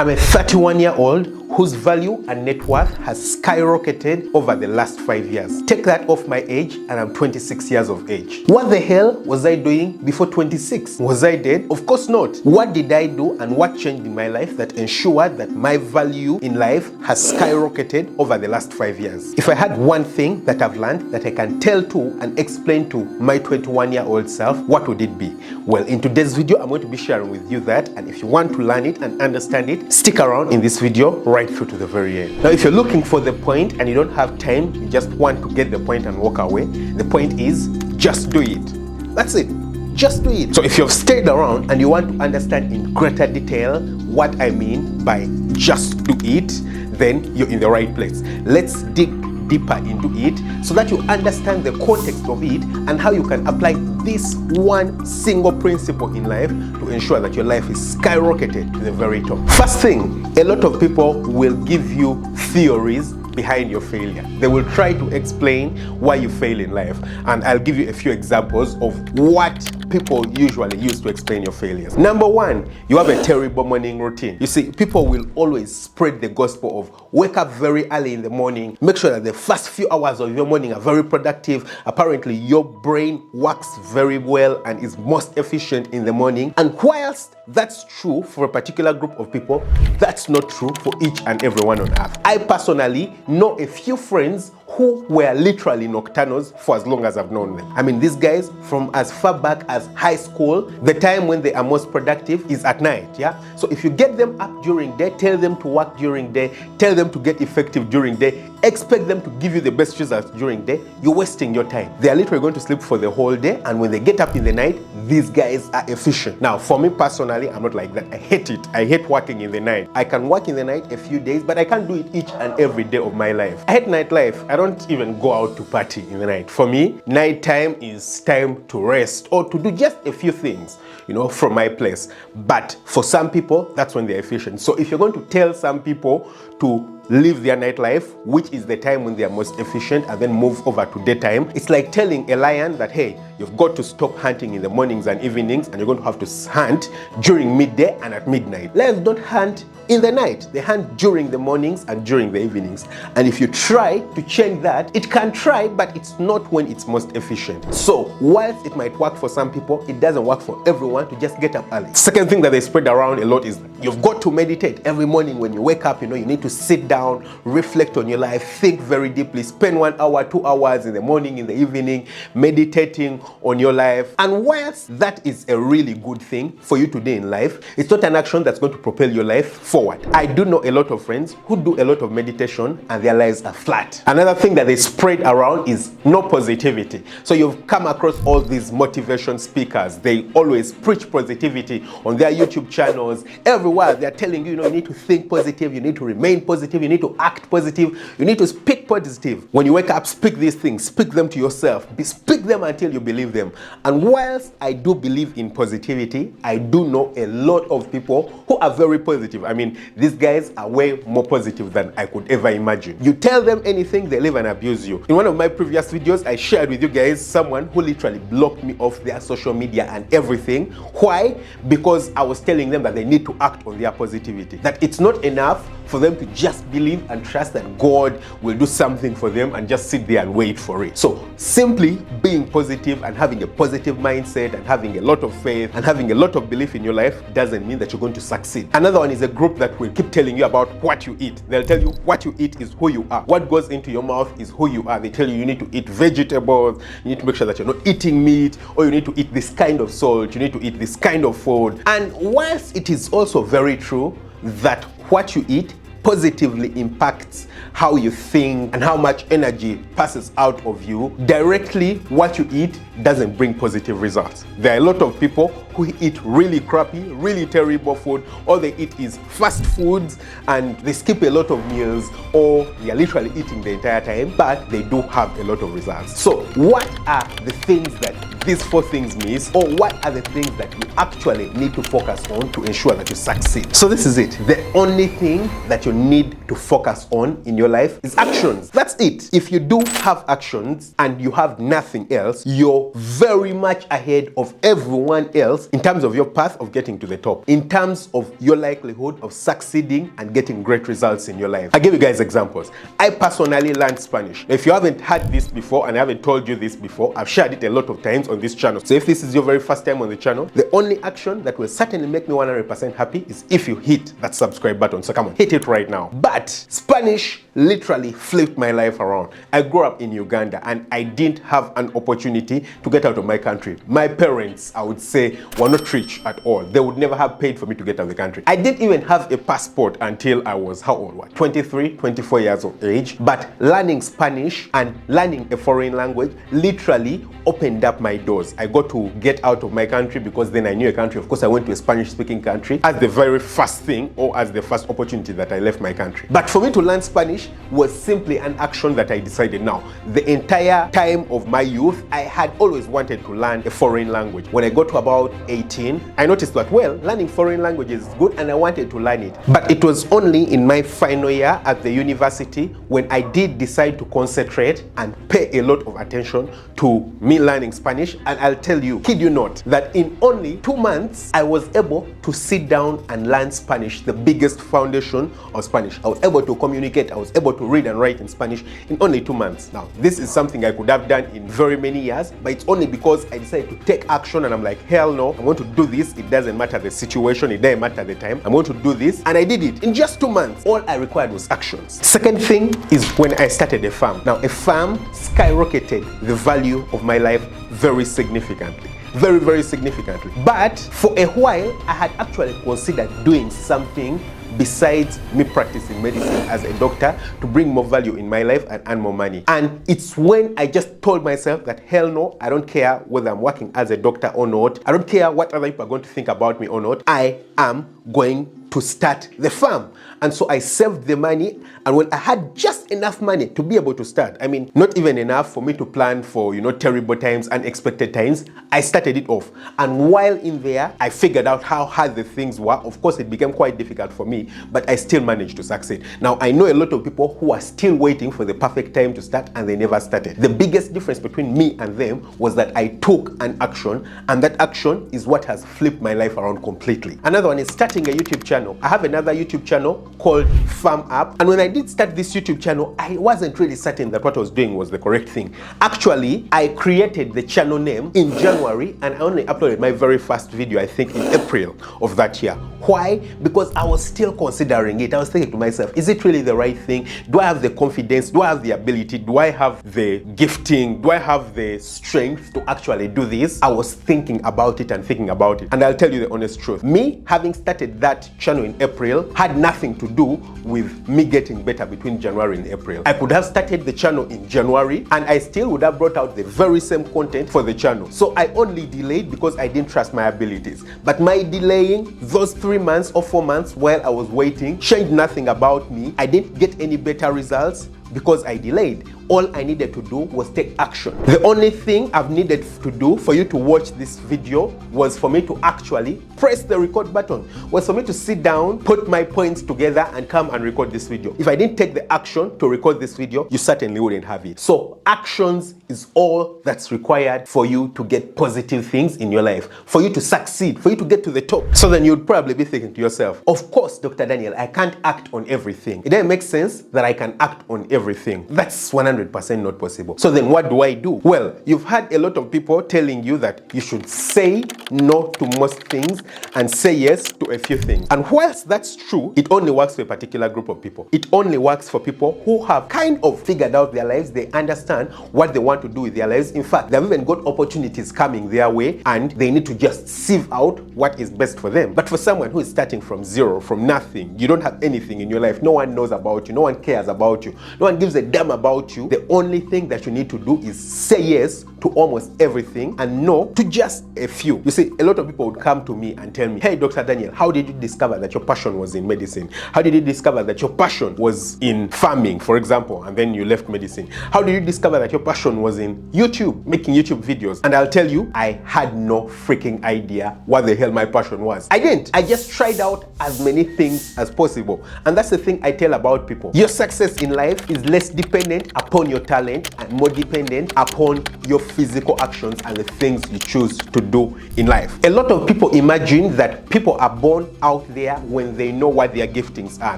I'm a 31-year-old whose value and net worth has skyrocketed over the last 5 years. Take that off my age and I'm 26 years of age. What the hell was I doing before 26? Was I dead? Of course not. What did I do and what changed in my life that ensured that my value in life has skyrocketed over the last 5 years? If I had one thing that I've learned that I can tell to and explain to my 21-year-old self, what would it be? Well, in today's video, I'm going to be sharing with you that, and if you want to learn it and understand it, stick around in this video right through to the very end. Now, if you're looking for the point and you don't have time, you just want to get the point and walk away, the point is just do it. That's it. Just do it. So if you've stayed around and you want to understand in greater detail what I mean by just do it, then you're in the right place. Let's dig deeper into it so that you understand the context of it and how you can apply this one single principle in life to ensure that your life is skyrocketed to the very top. First thing, a lot of people will give you theories behind your failure. They will try to explain why you fail in life, and I'll give you a few examples of what people usually use to explain your failures. Number one, you have a terrible morning routine. You see, people will always spread the gospel of wake up very early in the morning, make sure that the first few hours of your morning are very productive. Apparently, your brain works very well and is most efficient in the morning. And whilst that's true for a particular group of people, that's not true for each and everyone on earth. I personally know a few friends who were literally nocturnals for as long as I've known them. I mean, these guys from as far back as high school, the time when they are most productive is at night, yeah? So if you get them up during day, tell them to work during day, tell them to get effective during day, expect them to give you the best results during day, you're wasting your time. They are literally going to sleep for the whole day, and when they get up in the night, these guys are efficient. Now, for me personally, I'm not like that. I hate it. I hate working in the night. I can work in the night a few days, but I can't do it each and every day of my life. I hate nightlife. I don't even go out to party in the night. For me, nighttime is time to rest or to do just a few things, you know, from my place. But for some people, that's when they're efficient. So if you're going to tell some people to live their nightlife, which is the time when they are most efficient, and then move over to daytime, it's like telling a lion that, hey, you've got to stop hunting in the mornings and evenings, and you're going to have to hunt during midday and at midnight. Lions don't hunt in the night. They hunt during the mornings and during the evenings. And if you try to change that, it can try, but it's not when it's most efficient. So whilst it might work for some people, it doesn't work for everyone to just get up early. Second thing that they spread around a lot is you've got to meditate every morning when you wake up. You know, you need to sit down, reflect on your life, think very deeply, spend 1 hour, 2 hours in the morning, in the evening, meditating on your life. And whilst that is a really good thing for you today in life, it's not an action that's going to propel your life forward. I do know a lot of friends who do a lot of meditation and their lives are flat. Another thing that they spread around is no positivity. So you've come across all these motivation speakers. They always preach positivity on their YouTube channels. Everywhere they're telling you, you know, you need to think positive, you need to remain positive, you need to act positive, you need to speak positive. When you wake up, speak these things, speak them to yourself, speak them until you believe them. And whilst I do believe in positivity, I do know a lot of people who are very positive. I mean, these guys are way more positive than I could ever imagine. You tell them anything, they live and abuse you. In one of my previous videos, I shared with you guys someone who literally blocked me off their social media and everything. Why? Because I was telling them that they need to act on their positivity. That it's not enough for them to just believe and trust that God will do something for them and just sit there and wait for it. So simply being positive and having a positive mindset and having a lot of faith and having a lot of belief in your life doesn't mean that you're going to succeed. Another one is a group that will keep telling you about what you eat. They'll tell you what you eat is who you are. What goes into your mouth is who you are. They tell you you need to eat vegetables, you need to make sure that you're not eating meat, or you need to eat this kind of salt, you need to eat this kind of food. And whilst it is also very true that what you eat positively impacts how you think and how much energy passes out of you, directly what you eat doesn't bring positive results. There are a lot of people who eat really crappy, really terrible food. All they eat is fast foods and they skip a lot of meals, or they are literally eating the entire time, but they do have a lot of results. So what are the things that these 4 things miss, or what are the things that you actually need to focus on to ensure that you succeed. So this is it. The only thing that you need to focus on in your life is actions. That's it. If you do have actions and you have nothing else, you're very much ahead of everyone else in terms of your path of getting to the top, in terms of your likelihood of succeeding and getting great results in your life. I'll give you guys examples. I personally learned Spanish. If you haven't had this before and I haven't told you this before, I've shared it a lot of times on this channel. So if this is your very first time on the channel, the only action that will certainly make me 100% happy is if you hit that subscribe button. So come on, hit it right now. But Spanish literally flipped my life around. I grew up in Uganda and I didn't have an opportunity to get out of my country. My parents, I would say, were not rich at all. They would never have paid for me to get out of the country. I didn't even have a passport until I was, how old? What? 23, 24 years of age. But learning Spanish and learning a foreign language literally opened up my doors. I got to get out of my country because then I knew a country. Of course, I went to a Spanish-speaking country as the very first thing, or as the first opportunity that I left my country. But for me to learn Spanish was simply an action that I decided now. The entire time of my youth, I had always wanted to learn a foreign language. When I got to about 18, I noticed that, well, learning foreign language is good and I wanted to learn it. But it was only in my final year at the university when I did decide to concentrate and pay a lot of attention to me learning Spanish. And I'll tell you, kid you not, that in only 2 months, I was able to sit down and learn Spanish, the biggest foundation of Spanish. I was able to communicate, I was able to read and write in Spanish in only 2 months. Now, this is something I could have done in very many years, but it's only because I decided to take action and I'm like, hell no, I'm going to do this. It doesn't matter the situation, it doesn't matter the time. I'm going to do this. And I did it in just 2 months. All I required was actions. Second thing is when I started a farm. Now, a farm skyrocketed the value of my life very significantly. Very, very significantly. But for a while, I had actually considered doing something besides me practicing medicine as a doctor to bring more value in my life and earn more money. And it's when I just told myself that hell no, I don't care whether I'm working as a doctor or not. I don't care what other people are going to think about me or not. I am going to start the farm. And so I saved the money, and when I had just enough money to be able to start, I mean, not even enough for me to plan for, terrible times, unexpected times, I started it off. And while in there, I figured out how hard the things were. Of course, it became quite difficult for me, but I still managed to succeed. Now, I know a lot of people who are still waiting for the perfect time to start, and they never started. The biggest difference between me and them was that I took an action, and that action is what has flipped my life around completely. Another one is starting a YouTube channel. I have another YouTube channel called Farm Up, and when I did start this YouTube channel, I wasn't really certain that what I was doing was the correct thing. Actually, I created the channel name in January, and I only uploaded my very first video, I think, in April of that year. Why? Because I was still considering it. I was thinking to myself, is it really the right thing? Do I have the confidence? Do I have the ability? Do I have the gifting? Do I have the strength to actually do this? I was thinking about it and thinking about it. And I'll tell you the honest truth. Me having started that channel in April had nothing to do with me getting better between January and April. I could have started the channel in January and I still would have brought out the very same content for the channel. So I only delayed because I didn't trust my abilities. But my delaying those 3 months or 4 months while I was waiting changed nothing about me. I didn't get any better results because I delayed. All I needed to do was take action. The only thing I've needed to do for you to watch this video was for me to actually press the record button, was for me to sit down, put my points together and come and record this video. If I didn't take the action to record this video, you certainly wouldn't have it. So actions is all that's required for you to get positive things in your life, for you to succeed, for you to get to the top. So then you'd probably be thinking to yourself, of course, Dr. Daniel, I can't act on everything. It doesn't make sense that I can act on everything. That's 100% not possible. So then what do I do? Well, you've had a lot of people telling you that you should say no to most things and say yes to a few things. And whilst that's true, it only works for a particular group of people. It only works for people who have kind of figured out their lives. They understand what they want to do with their lives. In fact, they've even got opportunities coming their way and they need to just sieve out what is best for them. But for someone who is starting from zero, from nothing, you don't have anything in your life, no one knows about you, no one cares about you, no one gives a damn about you, the only thing that you need to do is say yes to almost everything and no to just a few. You see, a lot of people would come to me and tell me, hey, Dr. Daniel, how did you discover that your passion was in medicine? How did you discover that your passion was in farming, for example, and then you left medicine? How did you discover that your passion was in YouTube, making YouTube videos? And I'll tell you, I had no freaking idea what the hell my passion was. I didn't. I just tried out as many things as possible. And that's the thing I tell about people. Your success in life is less dependent upon your talent and more dependent upon your physical actions and the things you choose to do in life. A lot of people imagine that people are born out there when they know what their giftings are,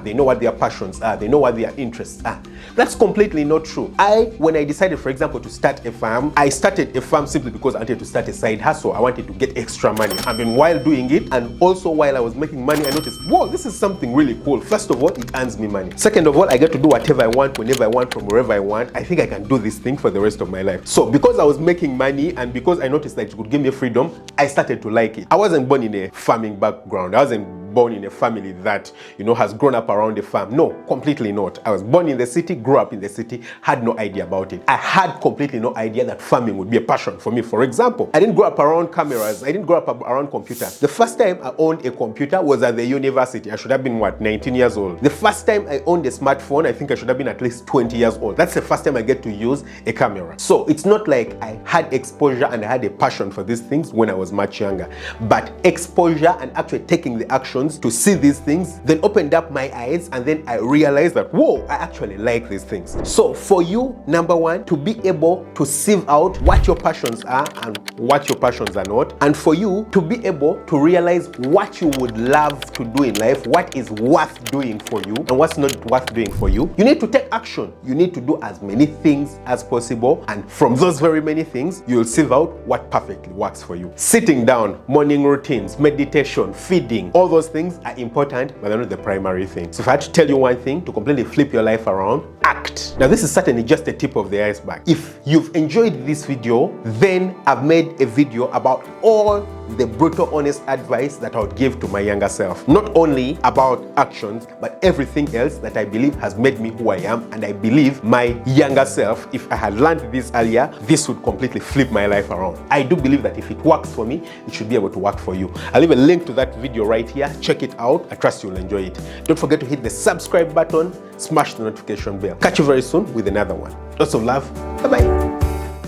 they know what their passions are, they know what their interests are. That's completely not true. When I decided, for example, to start a farm, I started a farm simply because I wanted to start a side hustle. I wanted to get extra money. And then while doing it, and also while I was making money, I noticed, whoa, this is something really cool. First of all, it earns me money. Second of all, I get to do whatever I want, whenever I want, from wherever I want. I think I can do this thing for the rest of my life. So because I was making money and because I noticed that it could give me freedom, I started to like it. I wasn't born in a farming background. I wasn't born in a family that, has grown up around a farm. No, completely not. I was born in the city, grew up in the city, had no idea about it. I had completely no idea that farming would be a passion for me. For example, I didn't grow up around cameras. I didn't grow up around computers. The first time I owned a computer was at the university. I should have been, 19 years old. The first time I owned a smartphone, I think I should have been at least 20 years old. That's the first time I get to use a camera. So it's not like I had exposure and I had a passion for these things when I was much younger. But exposure and actually taking the actions to see these things then opened up my eyes, and then I realized that, whoa, I actually like these things. So for you, number one, to be able to sieve out what your passions are and what your passions are not, and for you to be able to realize what you would love to do in life, what is worth doing for you and what's not worth doing for you, you need to take action. You need to do as many things as possible, and from those very many things, you'll sieve out what perfectly works for you. Sitting down, morning routines, meditation, feeding, all those things are important, but they're not the primary thing. So if I had to tell you one thing to completely flip your life around, act. Now this is certainly just the tip of the iceberg. If you've enjoyed this video, then I've made a video about all the brutal honest advice that I would give to my younger self. Not only about actions, but everything else that I believe has made me who I am, and I believe my younger self, if I had learned this earlier, this would completely flip my life around. I do believe that if it works for me, it should be able to work for you. I'll leave a link to that video right here. Check it out. I trust you'll enjoy it. Don't forget to hit the subscribe button, smash the notification bell. Catch you very soon with another one. Lots of love. Bye-bye.